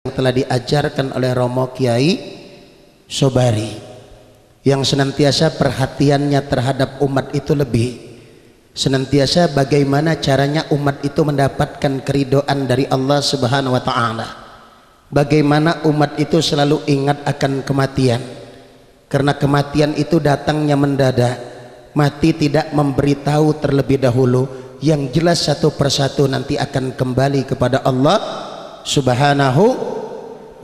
yang telah diajarkan oleh Romo Kiai Sobari, yang senantiasa perhatiannya terhadap umat itu lebih, senantiasa bagaimana caranya umat itu mendapatkan keridhaan dari Allah Subhanahu wa Ta'ala, bagaimana umat itu selalu ingat akan kematian, karena kematian itu datangnya mendadak. Mati tidak memberitahu terlebih dahulu, yang jelas satu persatu nanti akan kembali kepada Allah Subhanahu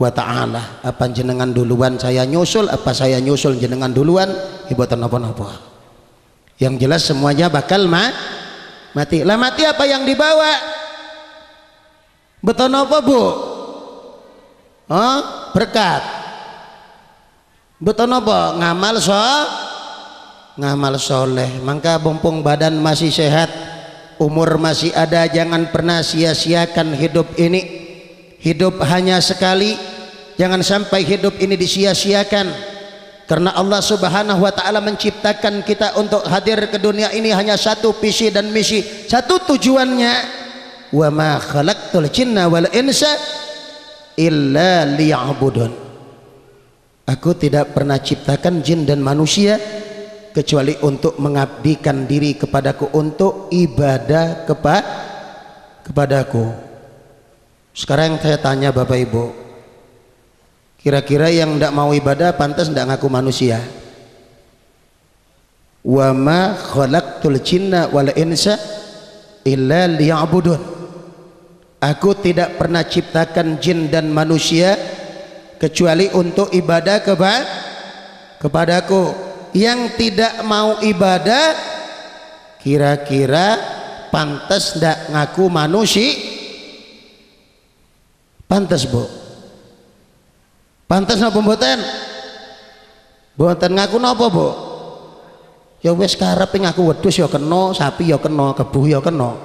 wa Ta'ala. Apa jenengan duluan saya nyusul, apa saya nyusul jenengan duluan, ibutan apa-apa. Yang jelas semuanya bakal mati. Lah mati apa yang dibawa? Beton apa bu? Oh, berkat. Beton apa? Ngamal soleh. Maka mumpung badan masih sehat, umur masih ada, jangan pernah sia-siakan hidup ini. Hidup hanya sekali, jangan sampai hidup ini disia-siakan, karena Allah Subhanahu wa Ta'ala menciptakan kita untuk hadir ke dunia ini hanya satu visi dan misi, satu tujuannya, wa ma khalaqtul jinna wal insa illa liya'budun. Aku tidak pernah ciptakan jin dan manusia kecuali untuk mengabdikan diri kepadaku, untuk ibadah kepadaku. Sekarang saya tanya Bapak Ibu, kira-kira yang tidak mau ibadah pantas tidak ngaku manusia? Wa ma khalaqtul jinna wal insa illa liya'budun. Aku tidak pernah ciptakan jin dan manusia kecuali untuk ibadah kepadaku. Yang tidak mau ibadah kira-kira pantas tidak ngaku manusia? Pantas bu? Pantas napa mboten? Mboten ngaku napa bu? Ya wis karepe ngaku wedhus ya kena, sapi ya kena, kebu ya kena.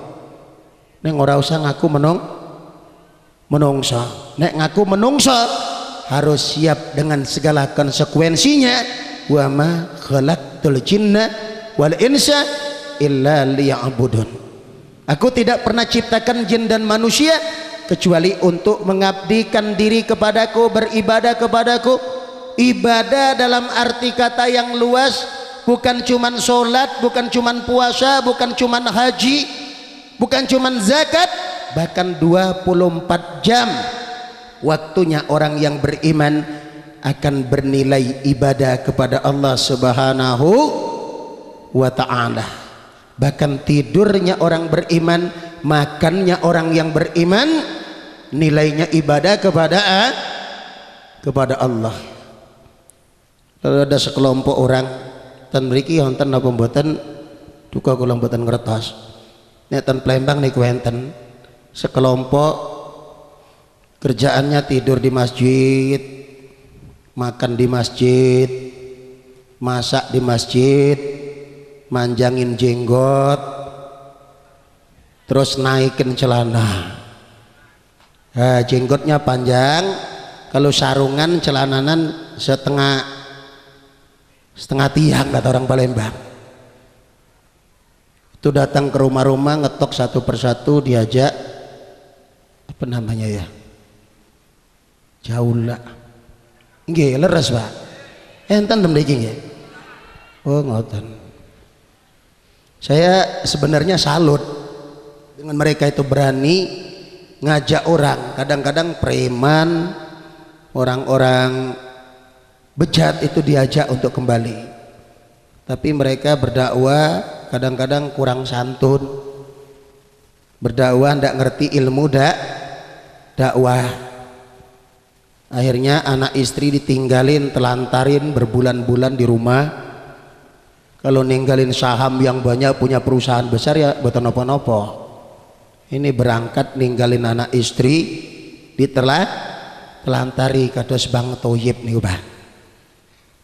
Ning ora usah ngaku menungsa. Nek ngaku menungsa harus siap dengan segala konsekuensinya. Wa ma khalaqtul jinna wal insa illa liya'budun. Aku tidak pernah ciptakan jin dan manusia kecuali untuk mengabdikan diri kepadaku, beribadah kepadaku. Ibadah dalam arti kata yang luas, bukan cuman sholat, bukan cuman puasa, bukan cuman haji, bukan cuman zakat, bahkan 24 jam waktunya orang yang beriman akan bernilai ibadah kepada Allah Subhanahu wa Ta'ala. Bahkan tidurnya orang beriman, makannya orang yang beriman, nilainya ibadah kepada Allah. Lalu ada sekelompok orang tan mriki wonten napa mboten, duka kula mboten ngertos. Nek ten Palembang niku enten sekelompok kerjaannya tidur di masjid, makan di masjid, masak di masjid, manjangin jenggot, terus naikin celana. Nah, jenggotnya panjang, kalau sarungan celananan setengah tiang kata orang Palembang. Itu datang ke rumah-rumah, ngetok satu persatu, diajak apa namanya ya, jaula. Nggih, leres Pak. Enten mriki nggih. Oh, ngoten. Saya sebenarnya salut dengan mereka itu berani ngajak orang. Kadang-kadang preman, orang-orang bejat itu diajak untuk kembali. Tapi mereka berdakwah kadang-kadang kurang santun. Berdakwah ndak ngerti ilmu dakwah. Akhirnya anak istri ditinggalin, telantarin berbulan-bulan di rumah. Kalau ninggalin saham yang banyak, punya perusahaan besar ya boten napa-napa. Ini berangkat ninggalin anak istri ditelantari kados Bang Toyib niku Pak.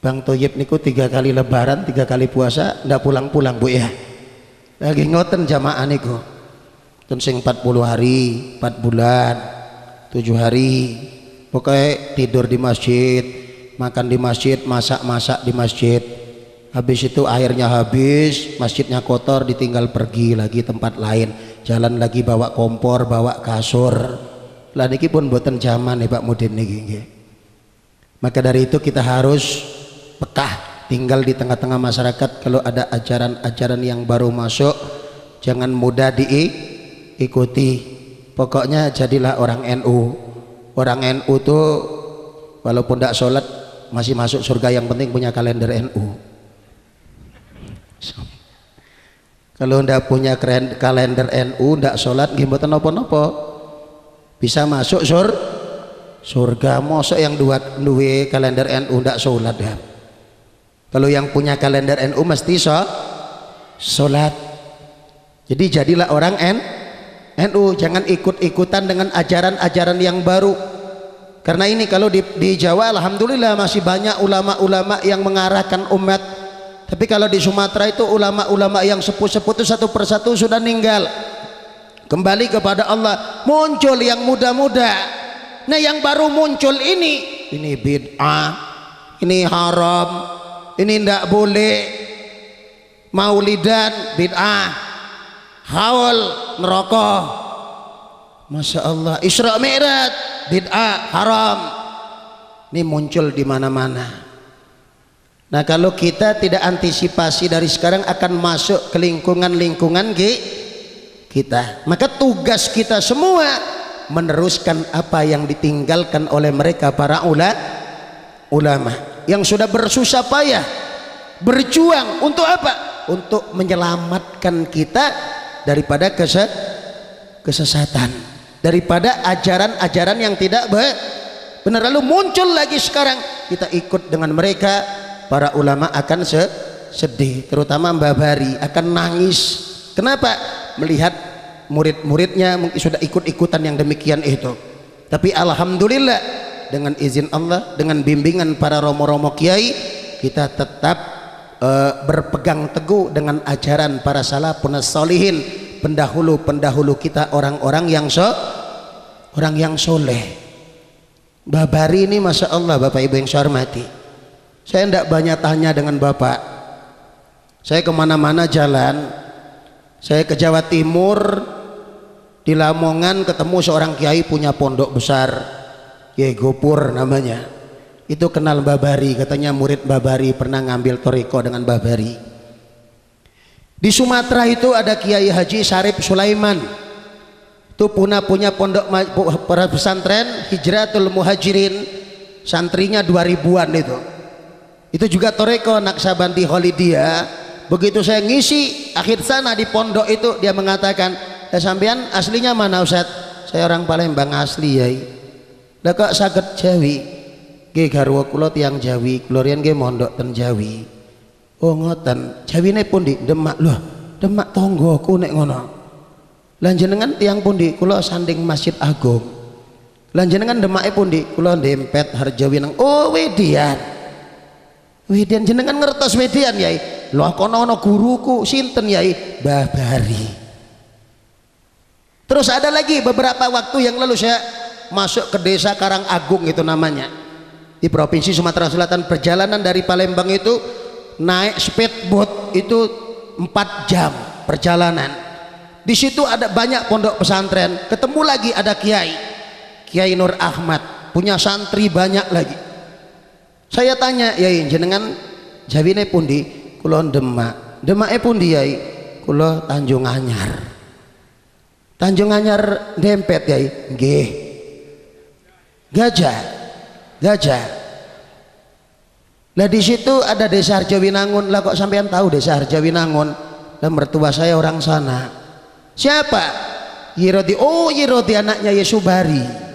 Bang Toyib niku 3 kali lebaran, 3 kali puasa ndak pulang-pulang Bu ya. Lagi ngoten jamaah niku. Ten sing 40 hari, 4 bulan, 7 hari. Pokoknya tidur di masjid, makan di masjid, masak-masak di masjid. Habis itu airnya habis, masjidnya kotor, ditinggal pergi lagi tempat lain. Jalan lagi bawa kompor, bawa kasur. Lah niki pun boten zaman Pak Mudin niki nggih. Maka dari itu kita harus pekah tinggal di tengah-tengah masyarakat. Kalau ada ajaran-ajaran yang baru masuk jangan mudah diikuti. Pokoknya jadilah orang NU. Orang NU tuh walaupun tidak sholat masih masuk surga, yang penting punya kalender NU. Kalau ndak punya kalender NU, ndak sholat mboten napa-napa, bisa masuk surga. Mosok yang duwe kalender NU ndak sholat ya. Kalau yang punya kalender NU mesti sholat. Jadi jadilah orang NU, jangan ikut-ikutan dengan ajaran-ajaran yang baru. Karena ini kalau di Jawa alhamdulillah masih banyak ulama-ulama yang mengarahkan umat. Tapi kalau di Sumatera itu ulama-ulama yang sepuh-sepuh itu satu persatu sudah meninggal, kembali kepada Allah. Muncul yang muda-muda. Nah yang baru muncul ini bid'ah, ini haram, ini tidak boleh, maulidan bid'ah, haul neraka, Masya Allah, Isra Mi'raj bid'ah, haram. Ini muncul di mana-mana. Nah kalau kita tidak antisipasi dari sekarang akan masuk ke lingkungan-lingkungan kita, maka tugas kita semua meneruskan apa yang ditinggalkan oleh mereka para ulama yang sudah bersusah payah berjuang untuk apa? Untuk menyelamatkan kita daripada kesesatan, daripada ajaran-ajaran yang tidak benar. Lalu muncul lagi sekarang kita ikut dengan mereka. Para ulama akan sedih, terutama Mbah Bari akan nangis. Kenapa? Melihat murid-muridnya mungkin sudah ikut-ikutan yang demikian itu. Tapi alhamdulillah dengan izin Allah, dengan bimbingan para romo-romo kiai, kita tetap berpegang teguh dengan ajaran para salafun sholihin, pendahulu-pendahulu kita, orang-orang yang soleh. Mbah Bari ini Masya Allah, Bapak Ibu yang saya hormati, saya tidak banyak tanya dengan Bapak. Saya kemana-mana jalan, saya ke Jawa Timur, di Lamongan ketemu seorang kiai punya pondok besar, Kiai Gopur namanya. Itu kenal Mbah Bari, katanya murid Mbah Bari pernah ngambil toriko dengan Mbah Bari. Di Sumatera itu ada Kiai Haji Syarif Sulaiman, itu punya pondok pesantren Hijratul Muhajirin, santrinya 2000-an itu juga toreko Naksabandi Kholidiyah. Begitu saya ngisi akhir sana di pondok itu, dia mengatakan, sampean aslinya mana Ustaz? Saya orang Palembang asli yai. Lah kok saged Jawi? Nggih garwa kula tiyang Jawi, kula riyen nggih mondok ten Jawi. Oh ngoten, Jawine pundi? Demak. Loh, Demak tanggoku nek ngono. Lah jenengan tiyang pundi? Kula sanding Masjid Agung. Lah jenengan Demake pundi? Kula Dempet Harjawinang. Oh Wedian. Wedian jenengan ngertos Wedian yai? Loh kono ana guruku sinten yai? Mbah Bari. Terus ada lagi beberapa waktu yang lalu saya masuk ke desa Karangagung itu namanya, di Provinsi Sumatera Selatan. Perjalanan dari Palembang itu naik speedboat itu 4 jam perjalanan. Di situ ada banyak pondok pesantren. Ketemu lagi ada Kiai Nur Ahmad, punya santri banyak lagi. Saya tanya, yai jenengan Jawine pundi? Kula Demak. Demake pundi yai? Kula Tanjung Anyar. Tanjung Anyar Dempet yai? Nggih. Gajah. Lah di situ ada Desa Harjawinangun. Lah kok sampean tahu Desa Harjawinangun? Lah mertua saya orang sana. Siapa? Yirodi. Oh Yirodi anaknya Yesubari.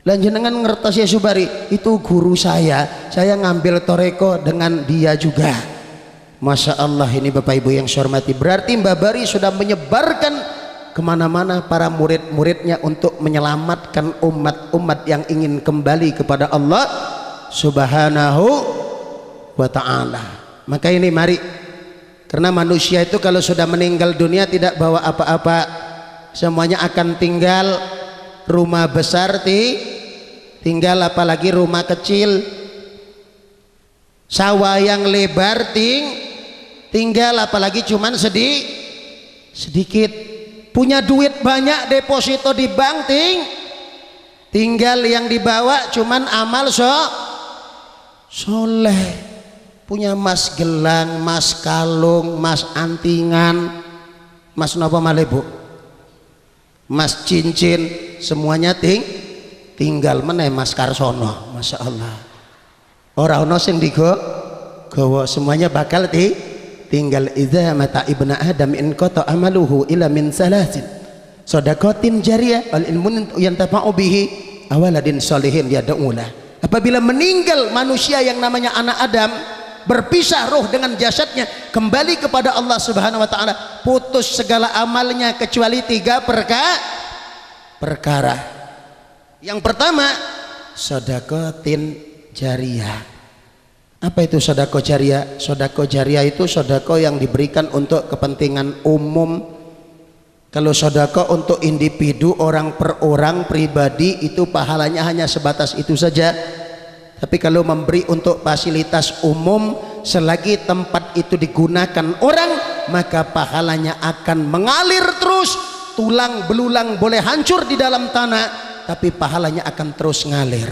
Lah jenengan ngertos Yesubari? Itu guru saya ngambil toreko dengan dia juga. Masya Allah, ini Bapak Ibu yang saya hormati, berarti Mbah Bari sudah menyebarkan kemana-mana para murid-muridnya untuk menyelamatkan umat-umat yang ingin kembali kepada Allah Subhanahu wa ta'ala. Maka ini mari, karena manusia itu kalau sudah meninggal dunia tidak bawa apa-apa, semuanya akan tinggal. Rumah besar tinggal, apalagi rumah kecil. Sawah yang lebar tinggal, apalagi cuman sedikit. Punya duit banyak, deposito di bank tinggal yang dibawa cuman amal soleh. Punya mas gelang, mas kalung, mas antingan, mas napa malih Bu, mas cincin, semuanya tinggal meneh mas Karsono. Masya Allah, orang ono sing digawa, semuanya bakal tinggal. Idza mata ibna adam in qata amaluhu ila min salasin shadaqatin jariyah wal ilmun yantafa'u bihi awaladin sholihin yad'ulah. Apabila meninggal manusia yang namanya anak Adam, berpisah roh dengan jasadnya kembali kepada Allah Subhanahu wa taala, putus segala amalnya kecuali 3 perkara. Yang pertama, shadaqatin jariyah. Apa itu sedekah jariah? Sedekah jariah itu sedekah yang diberikan untuk kepentingan umum. Kalau sedekah untuk individu, orang per orang, pribadi, itu pahalanya hanya sebatas itu saja. Tapi kalau memberi untuk fasilitas umum, selagi tempat itu digunakan orang, maka pahalanya akan mengalir terus. Tulang belulang boleh hancur di dalam tanah, tapi pahalanya akan terus ngalir.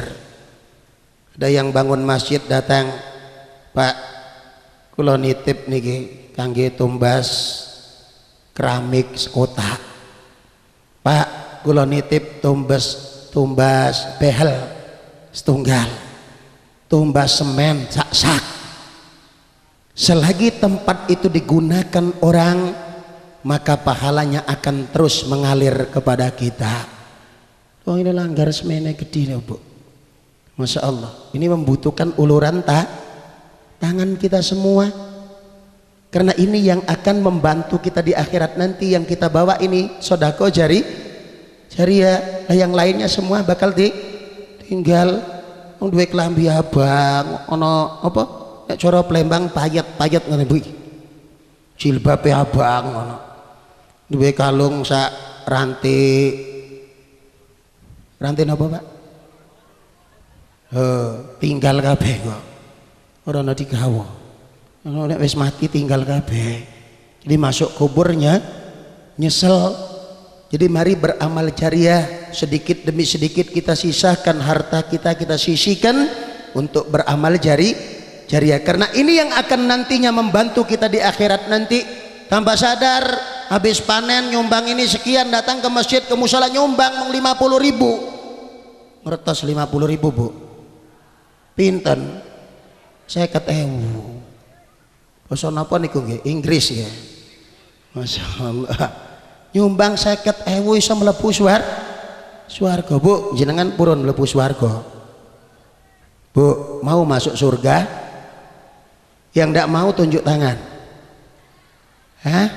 Ada yang bangun masjid datang, Pak, kula nitip niki kangge tumbas keramik sekotak. Pak, kula nitip tumbas behel setunggal, tumbas semen sak. Selagi tempat itu digunakan orang, maka pahalanya akan terus mengalir kepada kita. Oh, ini langgar semene gede nih Bu, Masya Allah. Ini membutuhkan uluran tangan kita semua, karena ini yang akan membantu kita di akhirat nanti. Yang kita bawa ini sodako jariah. Yang lainnya semua bakal tinggal. Duwe kelambi abang, ono apa? Nek cara Palembang payet ngene Bu. Jilbabe abang ono. Duwe kalung sak rantai napa Pak? Tinggal kabeh kok. Orang nanti gawa, nek wis mati tinggal kabeh. Jadi masuk kuburnya nyesel. Jadi mari beramal jariah, sedikit demi sedikit kita sisakan harta kita sisihkan untuk beramal jariah. Karena ini yang akan nantinya membantu kita di akhirat nanti. Tambah sadar, habis panen nyumbang ini sekian, datang ke masjid, ke musala nyumbang 50.000, ngertos 50.000 Bu, pinten 50.000. Basa napa niku nggih? Inggris ya. Masya Allah. Nyumbang 50.000 iso mlebu swarga. Bu, jenengan purun mlebu swarga? Bu, mau masuk surga? Yang ndak mau tunjuk tangan. Hah?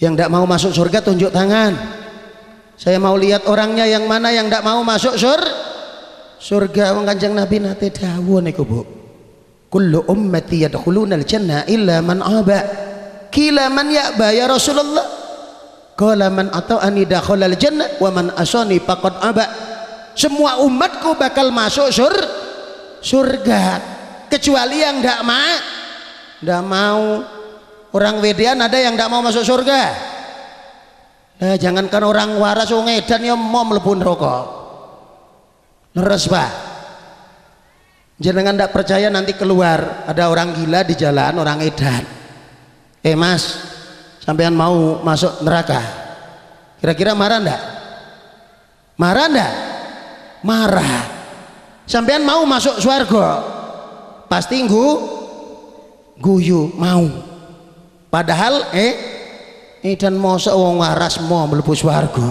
Yang ndak mau masuk surga tunjuk tangan. Saya mau lihat orangnya yang mana yang ndak mau masuk surga. Wong Kanjeng Nabi nate dawuh niku Bu. Kullu ummati yadkhuluna al-jannah illa man aba. Qila man ya'ba ya Rasulullah? Qala man ata'ani dakhala al-jannah wa man asani faqad aba. Semua umatku bakal masuk surga kecuali yang ndak mau. Orang wedean ada yang ndak mau masuk surga. Nah, jangankan orang waras, wong edan ya mau mlebu neraka. Leres Pak. Jangan ndak percaya nanti keluar ada orang gila di jalan, orang edan. Mas, sampean mau masuk neraka? Kira-kira marah ndak? Marah ndak? Marah. Sampean mau masuk surga? Pasti guyu mau. Padahal edan mosok wong waras mau mlebu surga.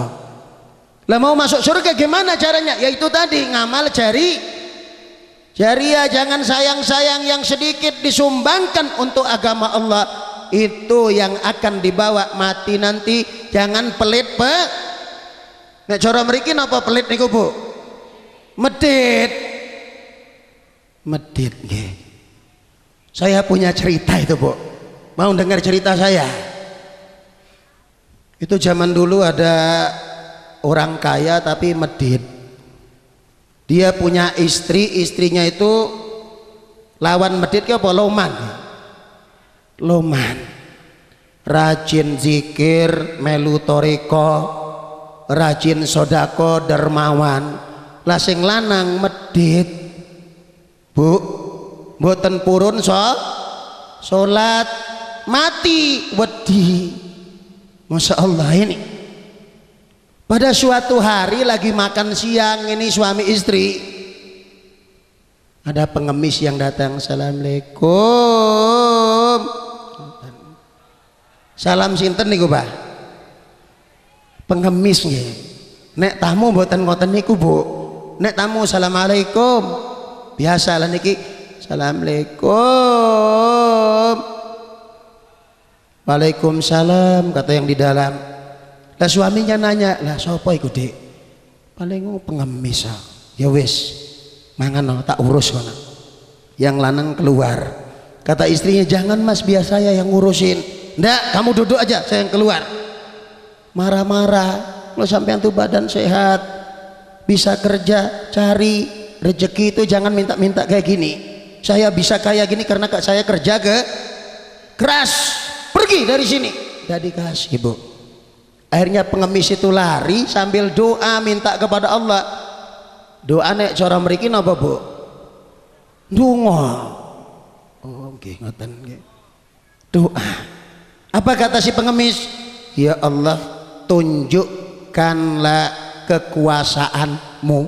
Lah mau masuk surga gimana caranya? Yaitu tadi ngamal jariah. Jangan sayang-sayang yang sedikit disumbangkan untuk agama Allah, itu yang akan dibawa mati nanti. Jangan pelit Pak. Nek cara mriki napa pelit niku Bu? Medit nggih. Saya punya cerita itu Bu. Mau dengar cerita saya? Itu zaman dulu ada orang kaya tapi medit. Dia punya istrinya itu lawan medit ke apa? Loman, rajin zikir, melu toriko, rajin sodako dermawan. Lah sing lanang medit bu mboten purun salat mati wedi. Masya Allah. Ini pada suatu hari lagi makan siang ini suami istri, ada pengemis yang datang. Assalamualaikum. Salam sinten niku Pak? Pengemis nggih. Nek tamu mboten ngoten niku Bu. Nek tamu assalamualaikum. Biasa lah niki assalamualaikum. Waalaikumsalam kata yang di dalam. Lah suaminya nanya, lah sapa iku Dik? Paling pengemis. Ya wis, mangan tak urus mana. Yang lanang keluar. Kata istrinya, jangan Mas, biar saya yang ngurusin. Ndak, kamu duduk aja, saya yang keluar. Marah-marah. Lo sampean tuh badan sehat, bisa kerja, cari rezeki itu jangan minta-minta kayak gini. Saya bisa kayak gini karena saya kerja keras. Pergi dari sini. Tidak dikasih Bu. Akhirnya pengemis itu lari sambil doa minta kepada Allah. Doa nek cara mriki napa Bu? Donga. Oh nggih ngoten nggih. Doa. Apa kata si pengemis? Ya Allah, tunjukkanlah kekuasaanmu.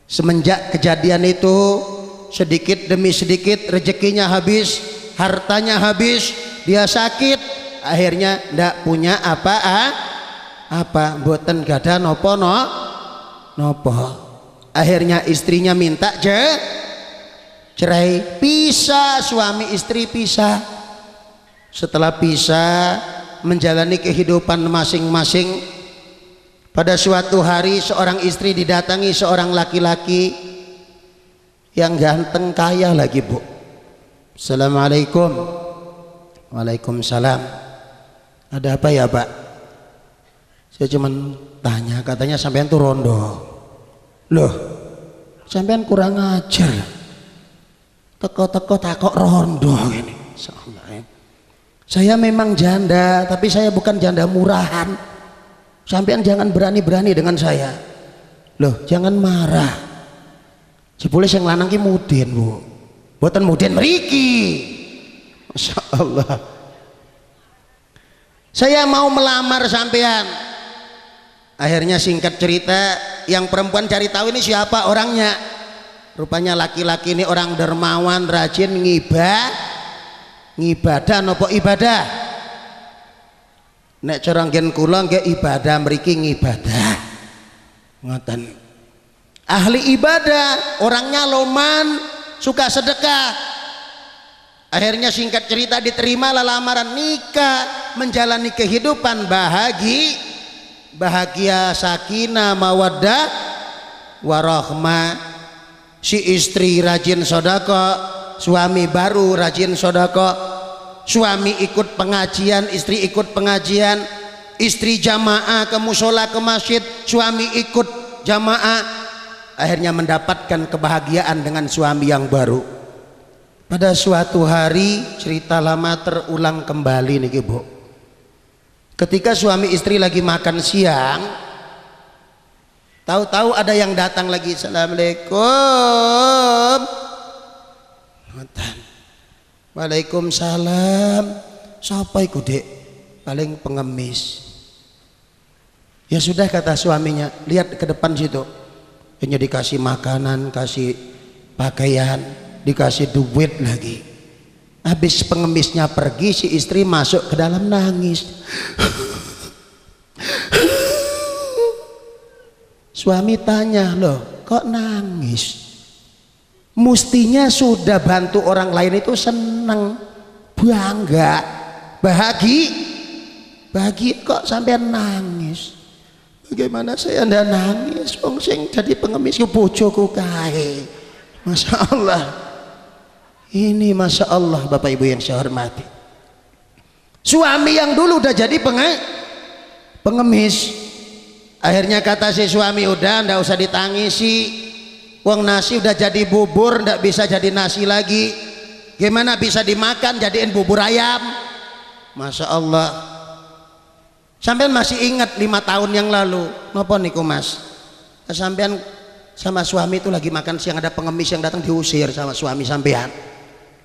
Semenjak kejadian itu sedikit demi sedikit rezekinya habis, hartanya habis, dia sakit, akhirnya ndak punya apa mboten gada nopo. Akhirnya istrinya minta cerai, pisah, suami istri pisah. Setelah pisah menjalani kehidupan masing-masing, pada suatu hari seorang istri didatangi seorang laki-laki yang ganteng kaya lagi Bu. Assalamualaikum. Waalaikumsalam. Ada apa ya Pak? Saya cuman tanya, katanya sampean tuh rondo. Loh, sampean kurang ajar. Teko-teko takok rondo ini. Saya memang janda, tapi saya bukan janda murahan. Sampean jangan berani-berani dengan saya. Loh, jangan marah. Jebule sing lanang ki mudin Bu. Mboten mudin mriki. Masya Allah. Saya mau melamar sampean. Akhirnya singkat cerita, yang perempuan cari tahu ini siapa orangnya. Rupanya laki-laki ini orang dermawan, rajin ngibadah nopo ibadah. Nek cara nggen kula nggih ibadah mriki ngibadah. Ngoten. Ahli ibadah, orangnya loman, suka sedekah. Akhirnya singkat cerita diterima lamaran, nikah, menjalani kehidupan bahagia, sakinah, mawaddah, warahmah. Si istri rajin sodako, suami baru rajin sodako, suami ikut pengajian, istri ikut pengajian, istri jamaah ke musola ke masjid, suami ikut jamaah. Akhirnya mendapatkan kebahagiaan dengan suami yang baru. Pada suatu hari cerita lama terulang kembali nih Bu. Ketika suami istri lagi makan siang, tahu-tahu ada yang datang lagi. Assalamualaikum. Waalaikumsalam. Siapa iku Dek? Paling pengemis. Ya sudah kata suaminya, lihat ke depan situ. Hanya dikasih makanan, kasih pakaian, dikasih duit lagi. Habis pengemisnya pergi, si istri masuk ke dalam nangis. Suami tanya, loh kok nangis? Mestinya sudah bantu orang lain itu seneng, bangga, bahagia, kok sampai nangis? Bagaimana saya ndak nangis? Wong sing jadi pengemis ku bojoku kae. Masya Allah. Ini Masya Allah Bapak Ibu yang saya hormati. Suami yang dulu udah jadi pengemis. Akhirnya kata si suami, udah ndak usah ditangisi. Wong nasi udah jadi bubur, ndak bisa jadi nasi lagi. Gimana bisa dimakan, jadiin bubur ayam. Masya Allah. Sampean masih ingat 5 tahun yang lalu napa niku Mas? Sampean sama suami itu lagi makan siang, ada pengemis yang datang diusir sama suami sampean.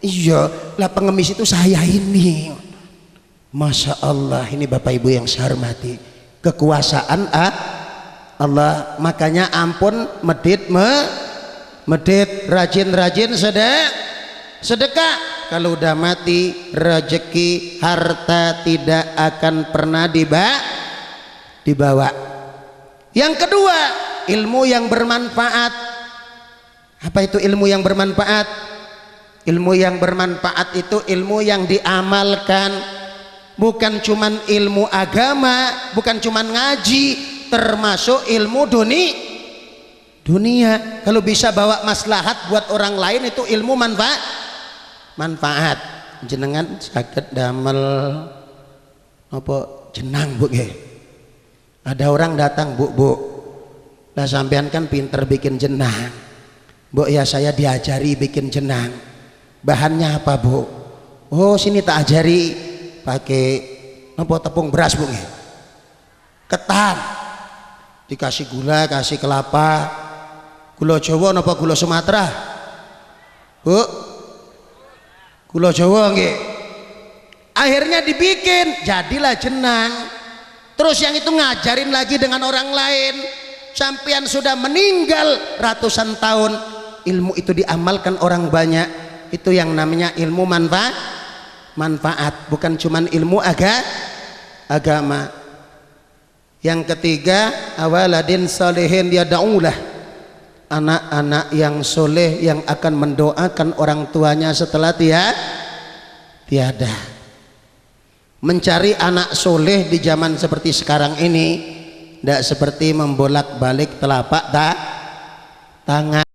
Iya, lah pengemis itu saya ini. Masya Allah, ini Bapak Ibu yang saya hormati, kekuasaan Allah. Makanya ampun medit rajin-rajin sedekah. Kalau udah mati, rezeki harta tidak akan pernah dibawa. Yang kedua, ilmu yang bermanfaat. Apa itu ilmu yang bermanfaat? Ilmu yang bermanfaat itu ilmu yang diamalkan, bukan cuman ilmu agama, bukan cuman ngaji, termasuk ilmu dunia. Kalau bisa bawa maslahat buat orang lain, itu ilmu manfaat. Jenengan saged damel apa jenang Bu nggih. Ada orang datang, Bu, lah sampean kan pinter bikin jenang. Bu, ya saya diajari bikin jenang. Bahannya apa Bu? Oh sini tak ajari pakai apa tepung beras Bu nggih. Ketan, dikasih gula, kasih kelapa. Gula Jawa napa gula Sumatera? Bu, gula Jawa nggih. Akhirnya dibikin, jadilah jenang. Terus yang itu ngajarin lagi dengan orang lain. Sampean sudah meninggal ratusan tahun, ilmu itu diamalkan orang banyak. Itu yang namanya ilmu manfaat, bukan cuman ilmu agama. Yang ketiga, awaladin salihin yad'ulah, anak-anak yang soleh yang akan mendoakan orang tuanya setelah tiada. Mencari anak soleh di zaman seperti sekarang ini tidak seperti membolak-balik telapak tangan.